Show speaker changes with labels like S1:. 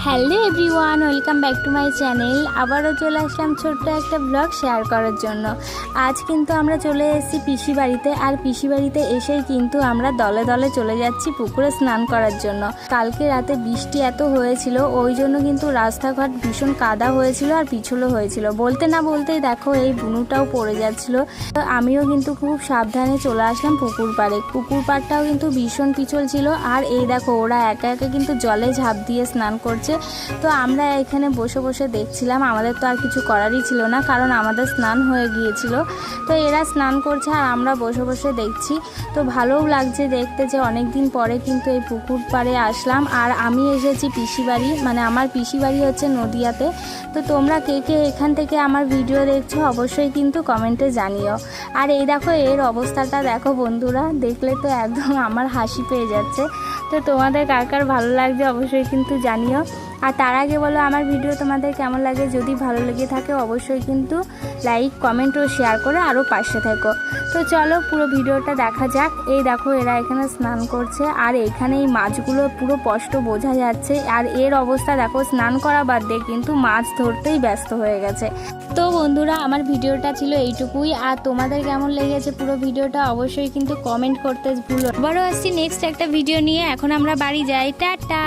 S1: Hello everyone, welcome back to my channel. আবারও চলে আসলাম ছোট্ট একটা ব্লগ শেয়ার করার জন্য। আজ কিন্তু আমরা চলে এসেছি পিসি বাড়িতে, আর পিসি বাড়িতে এসেই কিন্তু আমরা দলে দলে চলে যাচ্ছি পুকুরে স্নান করার জন্য। কালকে রাতে বৃষ্টি এত হয়েছিল, ওই জন্য কিন্তু রাস্তাঘাট ভীষণ কাদা হয়েছিল আর পিছলও হয়েছিল। বলতে না বলতেই দেখো এই বুনুটাও পড়ে যাচ্ছিল। তো আমিও কিন্তু খুব সাবধানে চলে আসলাম পুকুর পাড়ে। পুকুর পাড়টাও কিন্তু ভীষণ পিছল ছিল, আর এই দেখো ওরা একা একা কিন্তু জলে ঝাঁপ দিয়ে স্নান করছে। তো আমরা এখানে বসে বসে দেখছিলাম, আমাদের তো আর কিছু করারই ছিল না, কারণ আমাদের স্নান হয়ে গিয়েছিল। তো এরা স্নান করছে আর আমরা বসে বসে দেখছি। তো ভালোও লাগছে দেখতে যে অনেক দিন পরে কিন্তু এই পুকুর পাড়ে আসলাম। আর আমি এসেছি পিসি বাড়ি, মানে আমার পিসি বাড়ি হচ্ছে নদিয়াতে। তো তোমরা কে কে এখান থেকে আমার ভিডিও দেখছো অবশ্যই কিন্তু কমেন্টে জানিও। আর এই দেখো এর অবস্থাটা দেখো বন্ধুরা, দেখলে তো একদম আমার হাসি পেয়ে যাচ্ছে। তো তোমাদের কার কার ভালো লাগছে অবশ্যই কিন্তু জানিও। আর তার আগে বলো আমার ভিডিও তোমাদের কেমন লাগে, যদি ভালো লেগে থাকে অবশ্যই কিন্তু লাইক কমেন্ট ও শেয়ার করে আরও পাশে থেকো। তো চলো পুরো ভিডিওটা দেখা যাক। এই দেখো এরা এখানে স্নান করছে, আর এখানে এই মাছগুলো পুরো স্পষ্ট বোঝা যাচ্ছে। আর এর অবস্থা দেখো, স্নান করা বাদ দিয়ে কিন্তু মাছ ধরতেই ব্যস্ত হয়ে গেছে। তো বন্ধুরা আমার ভিডিওটা ছিল এইটুকুই, আর তোমাদের কেমন লেগেছে পুরো ভিডিওটা অবশ্যই কিন্তু কমেন্ট করতে ভুলো। আবারও আসছি নেক্সট একটা ভিডিও নিয়ে। এখন আমরা বাড়ি যাই, টাটা।